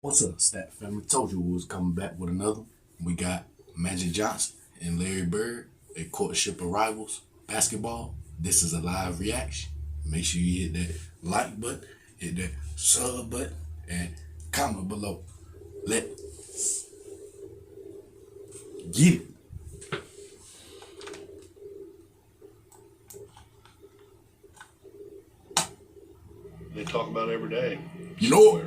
What's up, Stat Family? Told you we was coming back with another. We got Magic Johnson and Larry Bird at Courtship Arrivals Basketball. This is a live reaction. Make sure you hit that like button, hit that sub button, and comment below. Let's get it. They talk about it every day. You know what?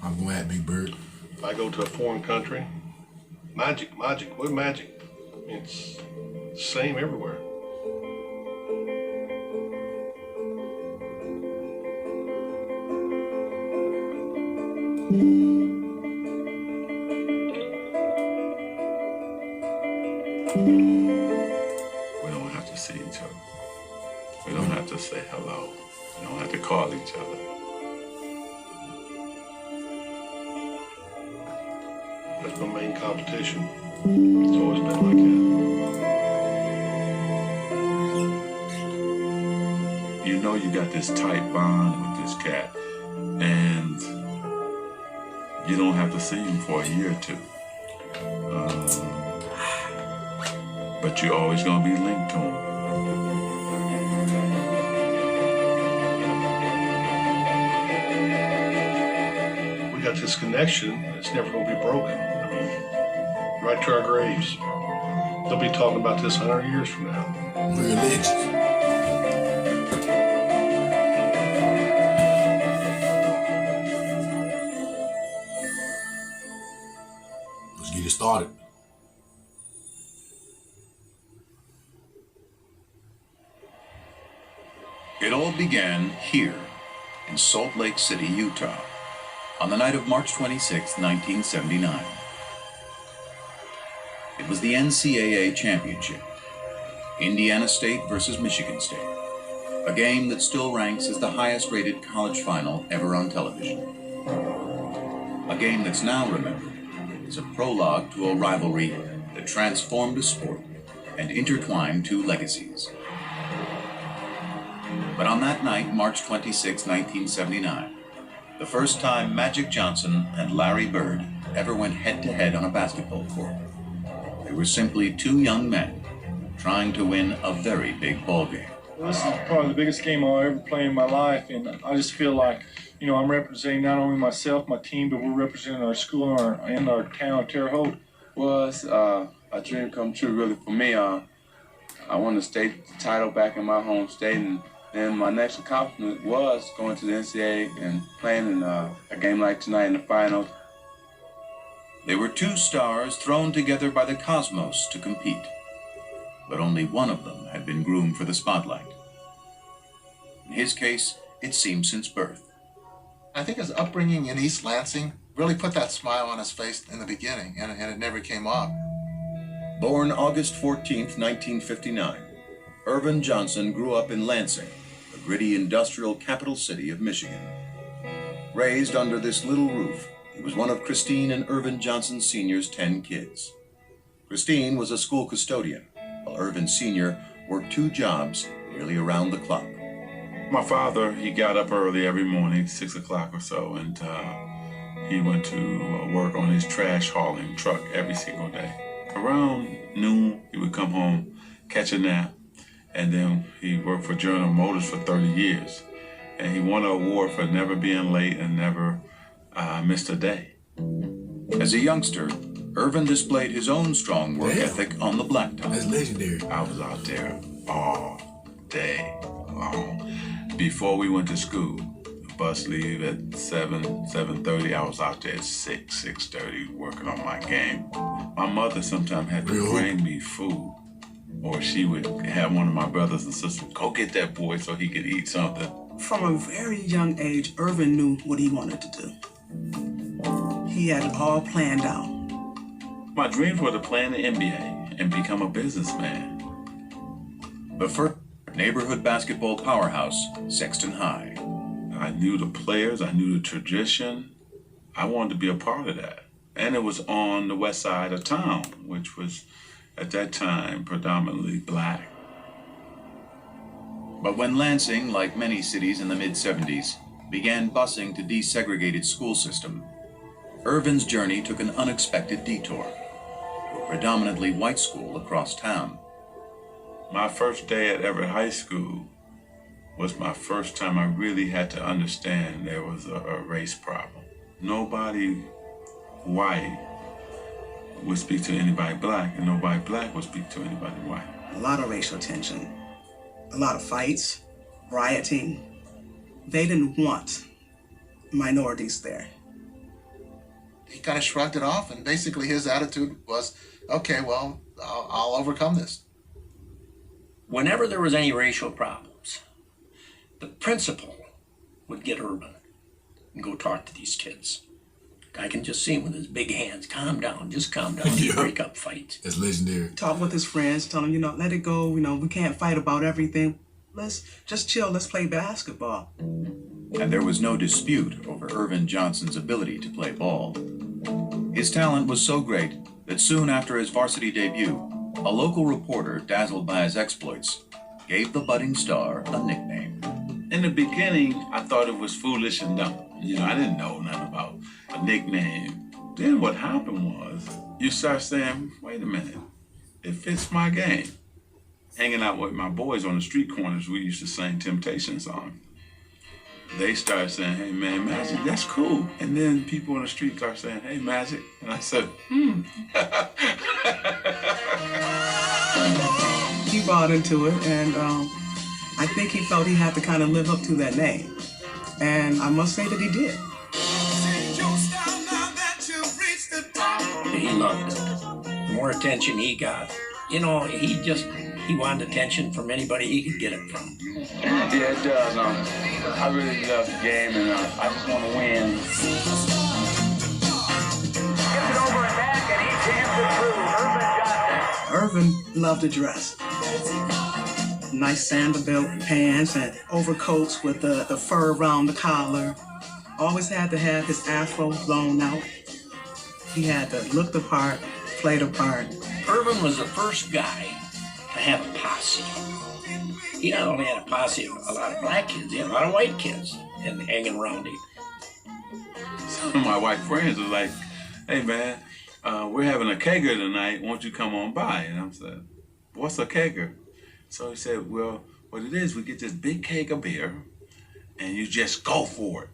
I'm going at Big Bird. If I go to a foreign country, magic, what magic? It's the same everywhere. We don't have to see each other. We don't have to say hello. We don't have to call each other. That's my main competition. It's always been like that. You know you got this tight bond with this cat, and you don't have to see him for a year or two. But you're always gonna be linked to him. We got this connection that's never going to be broken. I mean, right to our graves. They'll be talking about this 100 years from now. Real legends. Let's get it started. It all began here in Salt Lake City, Utah, on the night of March 26, 1979. It was the NCAA championship, Indiana State versus Michigan State, a game that still ranks as the highest-rated college final ever on television. A game that's now remembered as a prologue to a rivalry that transformed a sport and intertwined two legacies. But on that night, March 26, 1979, the first time Magic Johnson and Larry Bird ever went head-to-head on a basketball court, they were simply two young men trying to win a very big ball game. Well, this is probably the biggest game I'll ever play in my life, and I just feel like, you know, I'm representing not only myself, my team, but we're representing our school and our town, Terre Haute. Well, it's a dream come true, really, for me. I won the state title back in my home state, and then my next accomplishment was going to the NCAA and playing in a game like tonight in the finals. They were two stars thrown together by the cosmos to compete, but only one of them had been groomed for the spotlight. In his case, it seemed since birth. I think his upbringing in East Lansing really put that smile on his face in the beginning, and it never came off. Born August 14, 1959, Irvin Johnson grew up in Lansing, the gritty industrial capital city of Michigan. Raised under this little roof, he was one of Christine and Irvin Johnson Sr.'s 10 kids. Christine was a school custodian, while Irvin Sr. worked two jobs nearly around the clock. My father, he got up early every morning, 6 o'clock or so, and he went to work on his trash hauling truck every single day. Around noon, he would come home, catch a nap, and then he worked for General Motors for 30 years. And he won an award for never being late and never missed a day. As a youngster, Irvin displayed his own strong work ethic on the blacktop. That's legendary. I was out there all day long. Before we went to school, the bus leave at 7:30. I was out there at 6:30 working on my game. My mother sometimes had to bring me food, or she would have one of my brothers and sisters go get that boy so he could eat something. From a very young age, Irvin knew what he wanted to do. He had it all planned out. My dreams were to play in the NBA and become a businessman. The first neighborhood basketball powerhouse, Sexton High. I knew the players, I knew the tradition. I wanted to be a part of that. And it was on the west side of town, which was at that time predominantly black. But when Lansing, like many cities in the mid-70s, began busing to desegregated school system, Irvin's journey took an unexpected detour to a predominantly white school across town. My first day at Everett High School was my first time I really had to understand there was a race problem. Nobody white would speak to anybody black, and nobody black would speak to anybody white. A lot of racial tension, a lot of fights, rioting. They didn't want minorities there. He kind of shrugged it off, and basically his attitude was, okay, well, I'll overcome this. Whenever there was any racial problems, the principal would get Irvin and go talk to these kids. I can just see him with his big hands. Calm down, just calm down. Yeah. Break up fights. It's legendary. Talk with his friends, tell him, let it go. We can't fight about everything. Let's just chill. Let's play basketball. And there was no dispute over Irvin Johnson's ability to play ball. His talent was so great that soon after his varsity debut, a local reporter, dazzled by his exploits, gave the budding star a nickname. In the beginning, I thought it was foolish and dumb. I didn't know nothing about a nickname. Then what happened was, you start saying, wait a minute, it fits my game. Hanging out with my boys on the street corners, we used to sing Temptation songs. They started saying, hey man, Magic, that's cool. And then people on the street start saying, hey Magic. And I said, He bought into it, and I think he felt he had to kind of live up to that name. And I must say that he did. He loved it. The more attention he got, he wanted attention from anybody he could get it from. Yeah, it does. I really love the game, and I just want to win. Gets it over and back, and he jams it through. Irvin Johnson. Irvin loved to dress. Nice sandal-belt pants and overcoats with the fur around the collar. Always had to have his afro blown out. He had to look the part, play the part. Irvin was the first guy to have a posse. He not only had a posse of a lot of black kids, he had a lot of white kids and hanging around him. Some of my white friends were like, hey man, we're having a kegger tonight, won't you come on by? And I said, what's a kegger? So he said, well, what it is, we get this big keg of beer and you just go for it.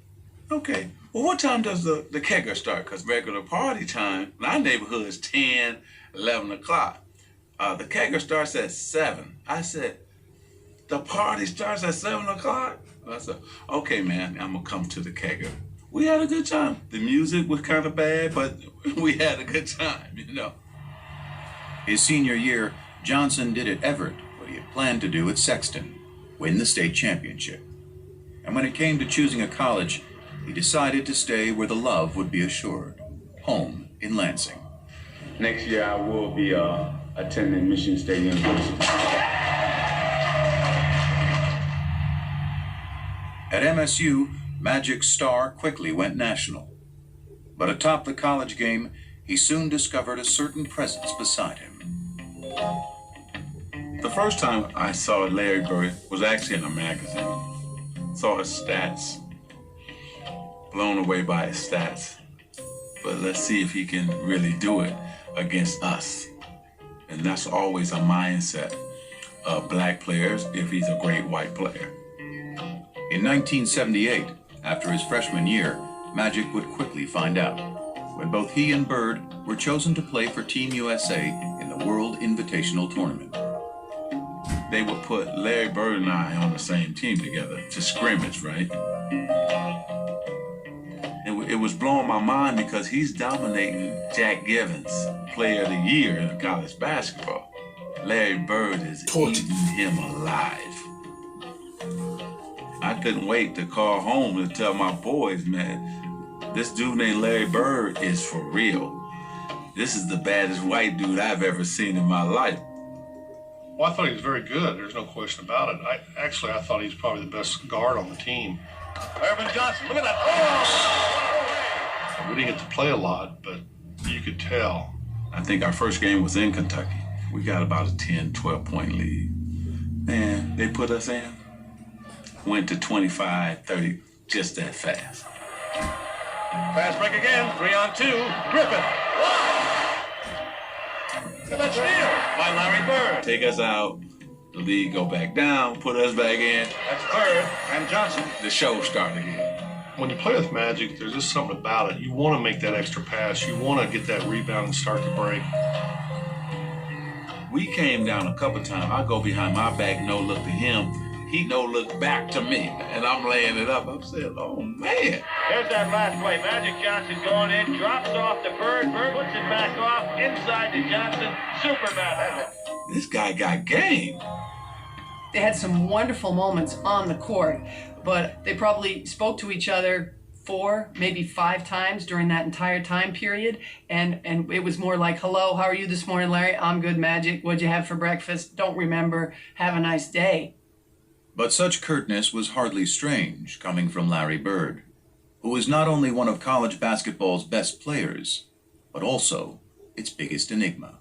Okay, well what time does the kegger start? Because regular party time in our neighborhood is 10, 11 o'clock. The kegger starts at 7. I said, the party starts at 7 o'clock? I said, okay, man, I'm going to come to the kegger. We had a good time. The music was kind of bad, but we had a good time, His senior year, Johnson did at Everett what he had planned to do at Sexton, win the state championship. And when it came to choosing a college, he decided to stay where the love would be assured, home in Lansing. Next year, I will be attending Michigan State University. At MSU, Magic's star quickly went national. But atop the college game, he soon discovered a certain presence beside him. The first time I saw Larry Bird was actually in a magazine. Saw his stats. Blown away by his stats. But let's see if he can really do it against us. And that's always a mindset of black players if he's a great white player. In 1978, after his freshman year, Magic would quickly find out, when both he and Bird were chosen to play for Team USA in the World Invitational Tournament. They would put Larry Bird and I on the same team together to scrimmage, right? It was blowing my mind because he's dominating Jack Givens, Player of the Year in college basketball. Larry Bird is eating him alive. I couldn't wait to call home and tell my boys, man, this dude named Larry Bird is for real. This is the baddest white dude I've ever seen in my life. Well, I thought he was very good. There's no question about it. I thought he was probably the best guard on the team. Irvin Johnson, look at that. We didn't get to play a lot, but you could tell. I think our first game was in Kentucky. We got about a 10, 12-point lead. Man, they put us in. Went to 25, 30, just that fast. Fast break again. 3-on-2. Griffith. That's steal by Larry Bird. Take us out. The lead go back down. Put us back in. That's Bird and Johnson. The show start again. When you play with Magic, there's just something about it. You want to make that extra pass. You want to get that rebound and start the break. We came down a couple times. I go behind my back, no look to him. He no look back to me. And I'm laying it up. I'm saying, oh, man. There's that last play. Magic Johnson going in, drops off to Bird. Bird puts it back off, inside to Johnson. Superman. This guy got game. They had some wonderful moments on the court, but they probably spoke to each other 4, maybe 5 times during that entire time period. And it was more like, hello, how are you this morning, Larry? I'm good, Magic. What'd you have for breakfast? Don't remember. Have a nice day. But such curtness was hardly strange coming from Larry Bird, who was not only one of college basketball's best players, but also its biggest enigma.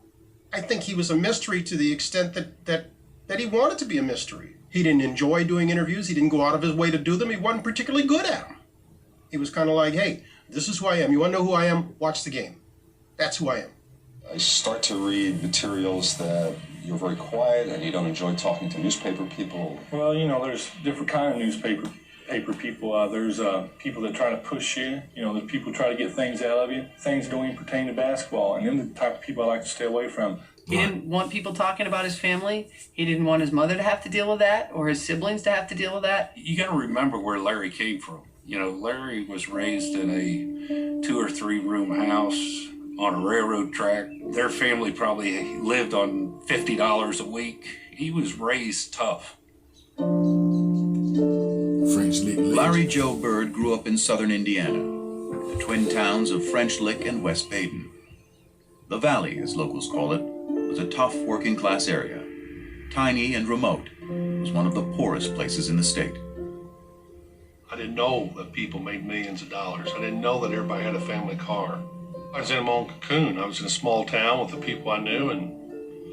I think he was a mystery to the extent that he wanted to be a mystery. He didn't enjoy doing interviews. He didn't go out of his way to do them. He wasn't particularly good at them. He was kind of like, hey, this is who I am. You want to know who I am? Watch the game. That's who I am. I start to read materials that you're very quiet and you don't enjoy talking to newspaper people. Well, you know, there's different kind of newspaper people. There's people that try to push you. You know, there's people who try to get things out of you. Things don't even pertain to basketball. And them the type of people I like to stay away from. He didn't want people talking about his family. He didn't want his mother to have to deal with that or his siblings to have to deal with that. You got to remember where Larry came from. You know, Larry was raised in a 2 or 3 room house on a railroad track. Their family probably lived on $50 a week. He was raised tough. French Lick. Larry Joe Bird grew up in southern Indiana, the twin towns of French Lick and West Baden. The Valley, as locals call it, was a tough working-class area. Tiny and remote, it was one of the poorest places in the state. I didn't know that people made millions of dollars. I didn't know that everybody had a family car. I was in my own cocoon. I was in a small town with the people I knew, and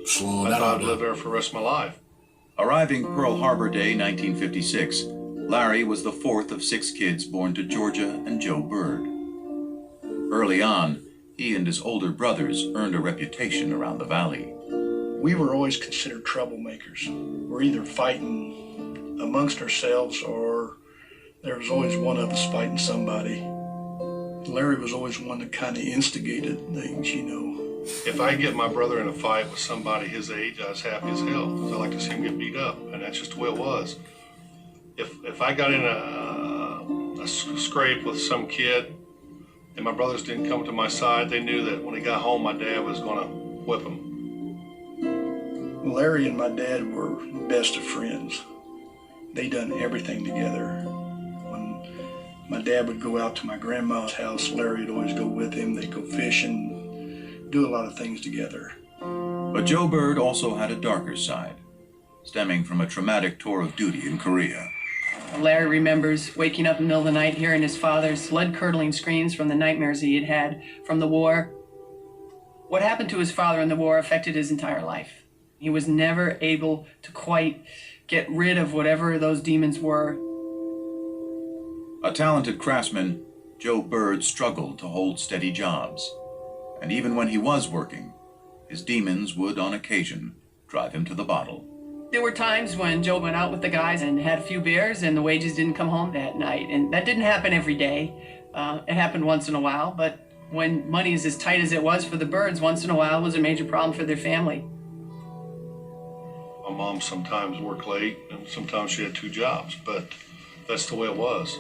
I thought I'd live there for the rest of my life. Arriving Pearl Harbor Day 1956, Larry was the 4th of 6 kids born to Georgia and Joe Bird. Early on, he and his older brothers earned a reputation around the Valley. We were always considered troublemakers. We're either fighting amongst ourselves or there was always one of us fighting somebody. Larry was always one that kind of instigated things, you know. If I get my brother in a fight with somebody his age, I was happy as hell because I like to see him get beat up, and that's just the way it was. If I got in a scrape with some kid and my brothers didn't come to my side, they knew that when he got home, my dad was going to whip him. Larry and my dad were best of friends. They done everything together. When my dad would go out to my grandma's house, Larry would always go with him. They'd go fishing, do a lot of things together. But Joe Bird also had a darker side, stemming from a traumatic tour of duty in Korea. Larry remembers waking up in the middle of the night hearing his father's blood-curdling screams from the nightmares he had had from the war. What happened to his father in the war affected his entire life. He was never able to quite get rid of whatever those demons were. A talented craftsman, Joe Bird struggled to hold steady jobs. And even when he was working, his demons would, on occasion, drive him to the bottle. There were times when Joe went out with the guys and had a few beers and the wages didn't come home that night. And that didn't happen every day. It happened once in a while, but when money is as tight as it was for the Birds, once in a while was a major problem for their family. My mom sometimes worked late and sometimes she had 2 jobs, but that's the way it was.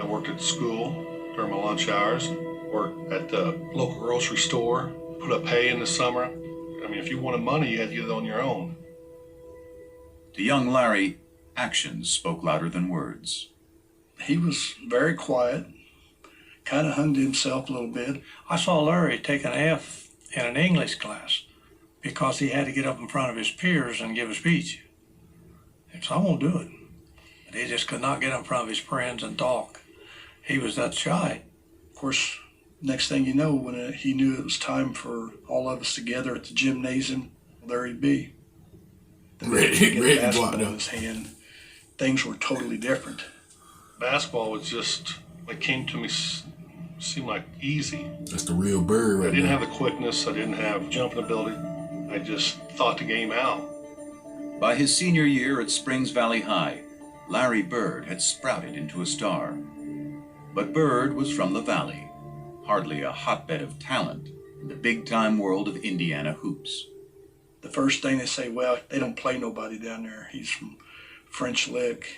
I worked at school during my lunch hours, worked at the local grocery store, put up hay in the summer. I mean, if you wanted money, you had to get it on your own. To young Larry, actions spoke louder than words. He was very quiet, kind of hung to himself a little bit. I saw Larry take an F in an English class because he had to get up in front of his peers and give a speech. And so I won't do it. But he just could not get in front of his friends and talk. He was that shy. Of course, next thing you know, when he knew it was time for all of us together at the gymnasium, there he'd be. Ready to go out in his hand. Things were totally different. Basketball was just, it came to me seemed like easy. That's the real Bird right I didn't there. have the quickness. I didn't have jumping ability. I just thought the game out. By his senior year at Springs Valley High, Larry Bird had sprouted into a star. But Bird was from the Valley, hardly a hotbed of talent in the big-time world of Indiana hoops. The first thing they say, well, they don't play nobody down there. He's from French Lick.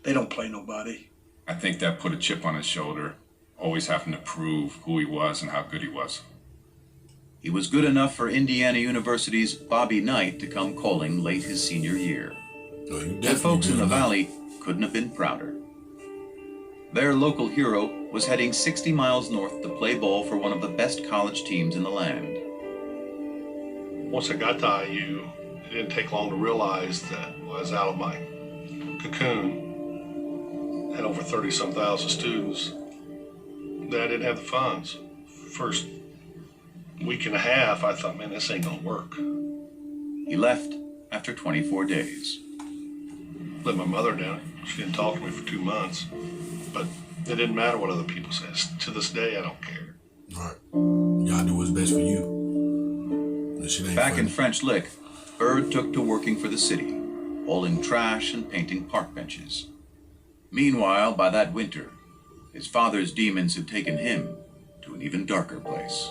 They don't play nobody. I think that put a chip on his shoulder, always having to prove who he was and how good he was. He was good enough for Indiana University's Bobby Knight to come calling late his senior year. The folks in the Valley couldn't have been prouder. Their local hero was heading 60 miles north to play ball for one of the best college teams in the land. Once I got to IU, it didn't take long to realize that I was out of my cocoon, had over 30-some thousand students, that I didn't have the funds. First week and a half, I thought, man, this ain't gonna work. He left after 24 days. Let my mother down. She didn't talk to me for 2 months, but it didn't matter what other people said. To this day, I don't care. Right. Y'all do what's best for you. Back in French Lick, Bird took to working for the city, hauling trash and painting park benches. Meanwhile, by that winter, his father's demons had taken him to an even darker place.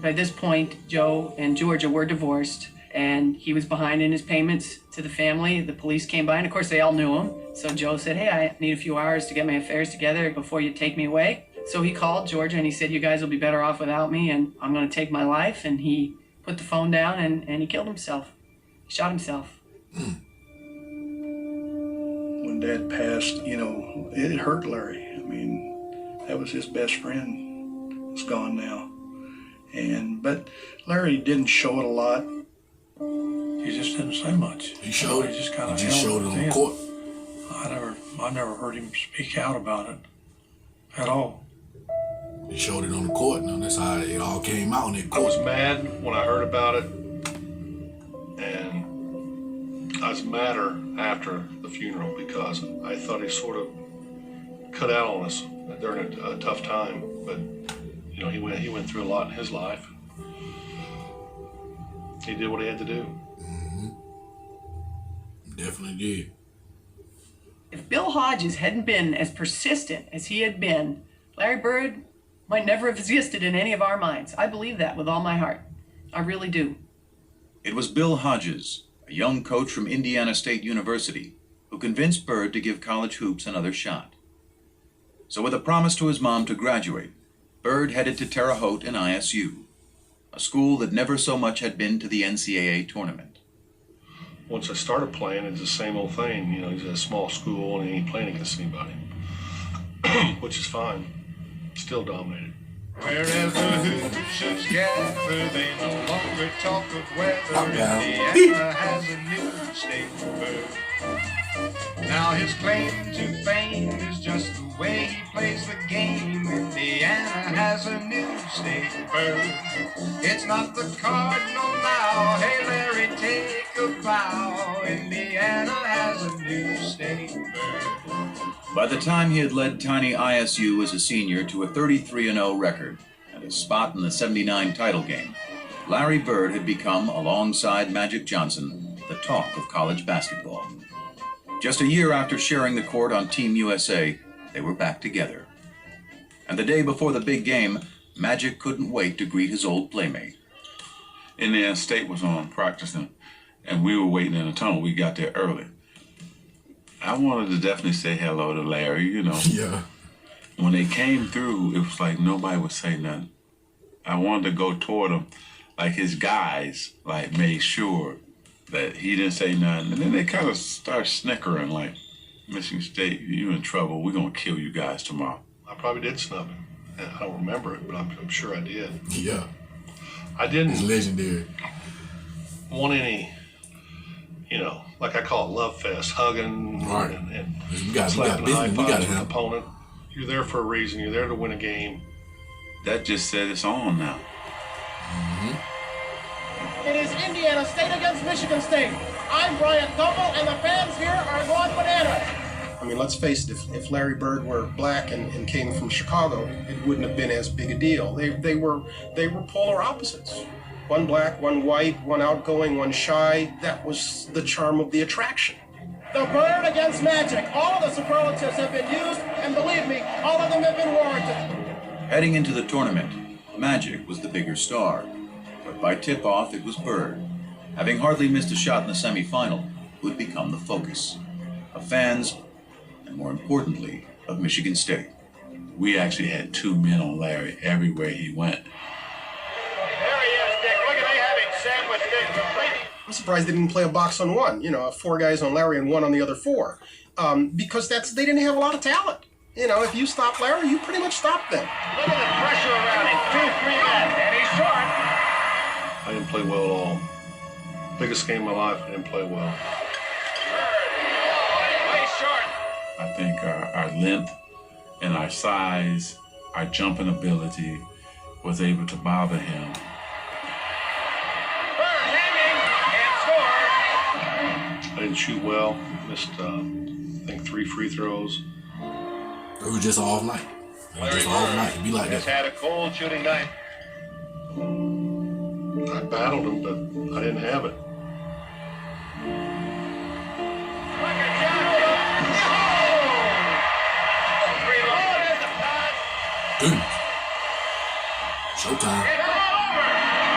By this point, Joe and Georgia were divorced, and he was behind in his payments to the family. The police came by, and of course they all knew him. So Joe said, hey, I need a few hours to get my affairs together before you take me away. So he called Georgia and he said, you guys will be better off without me, and I'm gonna take my life. And he put the phone down and he killed himself. He shot himself. When Dad passed, you know, it hurt Larry. I mean, that was his best friend. It's gone now. But Larry didn't show it a lot. He just didn't say much. He showed it. He just kind of showed it on the court. I never heard him speak out about it at all. He showed it on the court. Now that's how it all came out on that court. I was mad when I heard about it, and I was madder after the funeral because I thought he sort of cut out on us during a tough time. But you know, he went through a lot in his life. He did what he had to do. Mm-hmm. Definitely did. If Bill Hodges hadn't been as persistent as he had been, Larry Bird might never have existed in any of our minds. I believe that with all my heart. I really do. It was Bill Hodges, a young coach from Indiana State University, who convinced Bird to give college hoops another shot. So with a promise to his mom to graduate, Bird headed to Terre Haute and ISU, a school that never so much had been to the NCAA tournament. Once I started playing, it's the same old thing. You know, he's at a small school and he ain't playing against anybody, which is fine. Still dominated. Wherever Hoosiers gather, they no longer talk of weather. Indiana has a new state bird. Now his claim to fame is just the way he plays the game. Indiana has a new state bird. It's not the Cardinal now. Hey Larry, take a bow. Indiana has a new state bird. By the time he had led tiny ISU as a senior to a 33-0 record and a spot in the '79 title game, Larry Bird had become, alongside Magic Johnson, the talk of college basketball. Just a year after sharing the court on Team USA, they were back together. And the day before the big game, Magic couldn't wait to greet his old playmate. Indiana State was on practicing, and we were waiting in the tunnel. We got there early. I wanted to definitely say hello to Larry, you know. Yeah. When they came through, it was like nobody would say nothing. I wanted to go toward him, like his guys, like made sure that he didn't say nothing. And then they kind of started snickering, like, Michigan State, you in trouble. We're going to kill you guys tomorrow. I probably did snub him. I don't remember it, but I'm sure I did. Yeah. I didn't. It's legendary. Want any, you know, like I call it love fest, hugging right. and we got slapping business. high We fives got with to the have. opponent. You're there for a reason. You're there to win a game. That just said it's on now. It is Indiana State against Michigan State. I'm Brian Doble, and the fans here are going bananas. I mean, let's face it, if Larry Bird were black and came from Chicago, it wouldn't have been as big a deal. They were polar opposites. One black, one white, one outgoing, one shy. That was the charm of the attraction. The Bird against Magic. All of the superlatives have been used, and believe me, all of them have been warranted. Heading into the tournament, Magic was the bigger star, but by tip-off it was Bird, having hardly missed a shot in the semifinal, who had become the focus of fans, and more importantly, of Michigan State. We actually had two men on Larry everywhere he went. There he is, Dick. Look at they having sandwiched Dick. I'm surprised they didn't play a box on one, 4 guys on Larry and one on the other 4. Because they didn't have a lot of talent. If you stop Larry, you pretty much stop them. Look at the pressure around him. 2-3 left, and he's short. I didn't play well at all. Biggest game of my life, I didn't play well. Play short. I think our length and our size, our jumping ability was able to bother him. Bird hanging and score. I didn't shoot well. Missed, I think 3 free throws. It was just off night. It was just off night. It'd be like Has that. had a cold shooting night. I battled him, but I didn't have it. Goodness. Showtime. It's all over.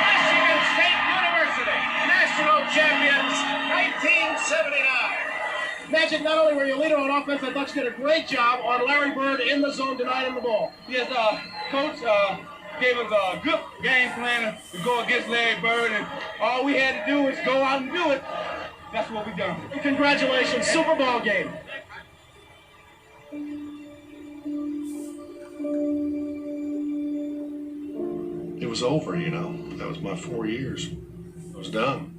Michigan State University, national champions, 1979. Magic, not only were you leader on offense, I thought you did a great job on Larry Bird in the zone denying the ball. Yes, Coach gave us a good game plan to go against Larry Bird, and all we had to do was go out and do it. That's what we done. Congratulations, Super Bowl game. It was over, That was my 4 years. I was done.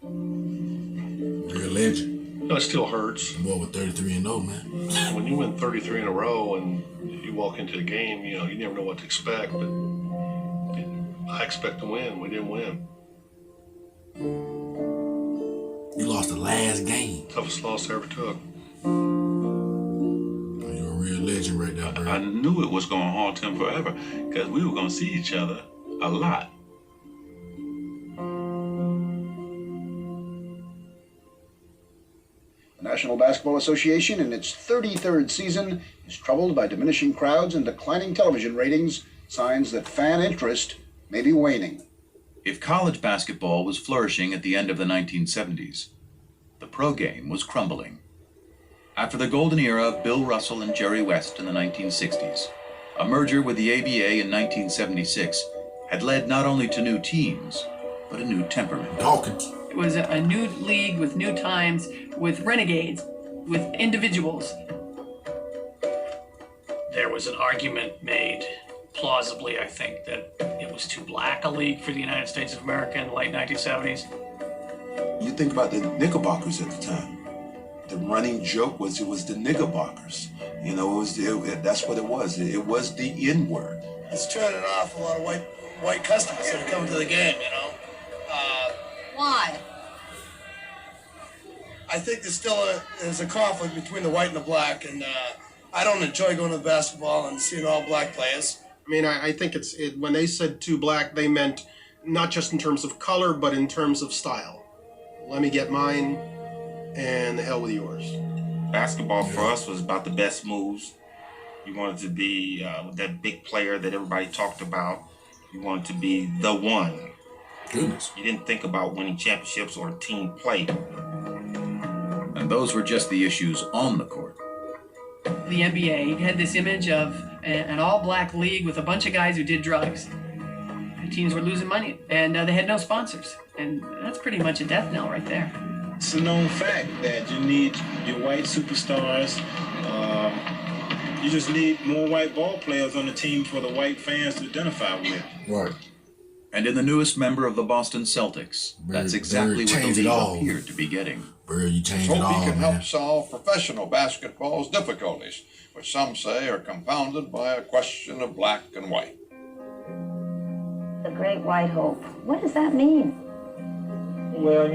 You're a legend. It still hurts. Boy, with 33-0, man. When you win 33 in a row and you walk into the game, you never know what to expect, but I expect to win. We didn't win. You lost the last game. Toughest loss I ever took. You're a real legend right there, bro. I knew it was going to haunt him forever because we were going to see each other a lot. The National Basketball Association, in its 33rd season, is troubled by diminishing crowds and declining television ratings, signs that fan interest may be waning. If college basketball was flourishing at the end of the 1970s, the pro game was crumbling. After the golden era of Bill Russell and Jerry West in the 1960s, a merger with the ABA in 1976 had led not only to new teams, but a new temperament. Dawkins. It was a new league with new times, with renegades, with individuals. There was an argument made, plausibly, I think, that it was too black a league for the United States of America in the late 1970s. You think about the Knickerbockers at the time. The running joke was it was the Knickerbockers. That's what it was. It was the N-word. It's turning off a lot of white customers that are coming to the game, Why? I think there's a conflict between the white and the black, and I don't enjoy going to basketball and seeing all black players. I mean, I think when they said too black, they meant not just in terms of color, but in terms of style. Let me get mine, and the hell with yours. Basketball for us was about the best moves. You wanted to be that big player that everybody talked about. You wanted to be the one. Goodness. You didn't think about winning championships or team play. And those were just the issues on the court. The NBA had this image of an all-black league with a bunch of guys who did drugs. The teams were losing money, and they had no sponsors. And that's pretty much a death knell right there. It's a known fact that you need your white superstars. You just need more white ball players on the team for the white fans to identify with. Right. And in the newest member of the Boston Celtics, that's exactly what the league appeared to be getting. You changed Hope it all, he can man. help solve professional basketball's difficulties, which some say are compounded by a question of black and white. The Great White Hope. What does that mean? Well,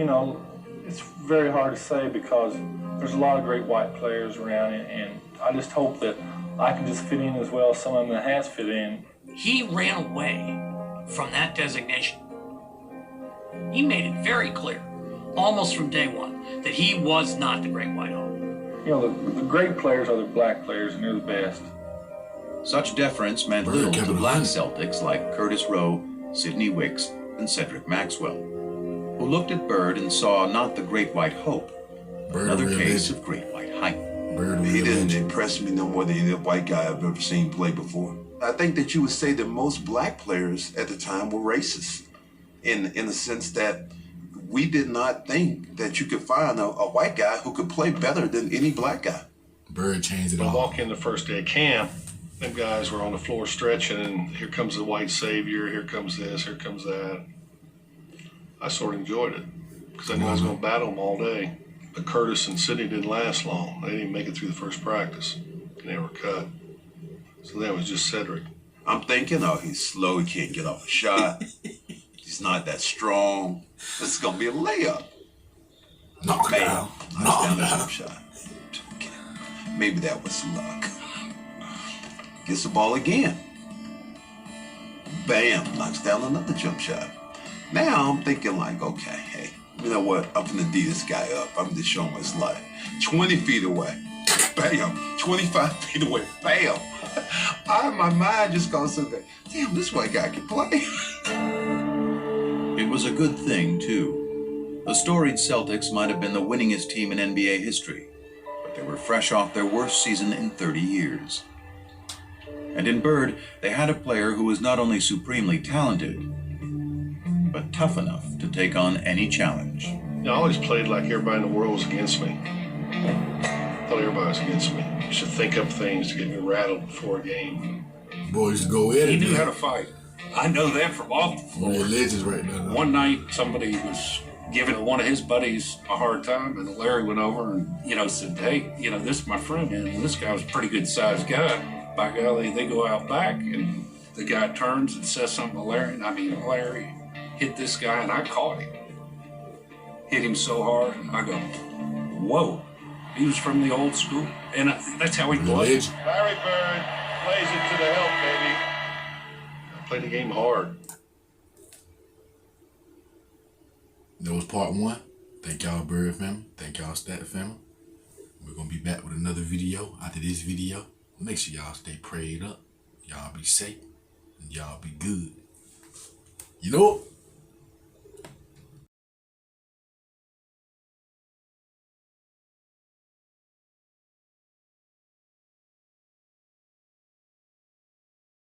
it's very hard to say because There's a lot of great white players around, and I just hope that I can just fit in as well as some of them that has fit in. He ran away from that designation. He made it very clear, almost from day one, that he was not the Great White Hope. You know, the great players are the black players, and they're the best. Such deference meant little to black Celtics like Curtis Rowe, Sidney Wicks, and Cedric Maxwell, who looked at Bird and saw not the Great White Hope, but another case of Great White Hype. He didn't impress me no more than any white guy I've ever seen play before. I think that you would say that most black players at the time were racist, in the sense that we did not think that you could find a white guy who could play better than any black guy. Bird changed it When I all. walk in the first day of camp, them guys were on the floor stretching, and here comes the white savior, here comes this, here comes that. I sort of enjoyed it because I knew I was going to battle them all day. But Curtis and Sidney didn't last long. They didn't even make it through the first practice, and they were cut. So that was just Cedric. I'm thinking, oh, he's slow, he can't get off a shot. He's not that strong. This is going to be a layup. Knock it down. Knock down the shot. Maybe that was luck. Gets the ball again. Bam, knocks down another jump shot. Now I'm thinking like, okay, hey, you know what? I'm gonna D this guy up. I'm just showing his life. 20 feet away. Bam. 25 feet away. Bam. My mind just goes to that. Damn, this white guy can play. It was a good thing, too. The storied Celtics might have been the winningest team in NBA history, but they were fresh off their worst season in 30 years. And in Bird, they had a player who was not only supremely talented, but tough enough to take on any challenge. I always played like everybody in the world was against me. I thought everybody was against me. I used to think up things to get me rattled before a game. Boys go at it. He knew how to fight. I know that from off the floor. Legends right now. One night, somebody was giving one of his buddies a hard time, and Larry went over and, said, hey, this is my friend, and this guy was a pretty good sized guy. By golly, they go out back, and the guy turns and says something to Larry, and Larry hit this guy, and I caught him. Hit him so hard, and I go, whoa. He was from the old school, and that's how he played. Larry Bird plays it to the help, baby. I played the game hard. That was part one. Thank y'all, Bird family. Thank y'all, Stat family. We're going to be back with another video after this video. Make sure y'all stay prayed up. Y'all be safe. And y'all be good. You know what?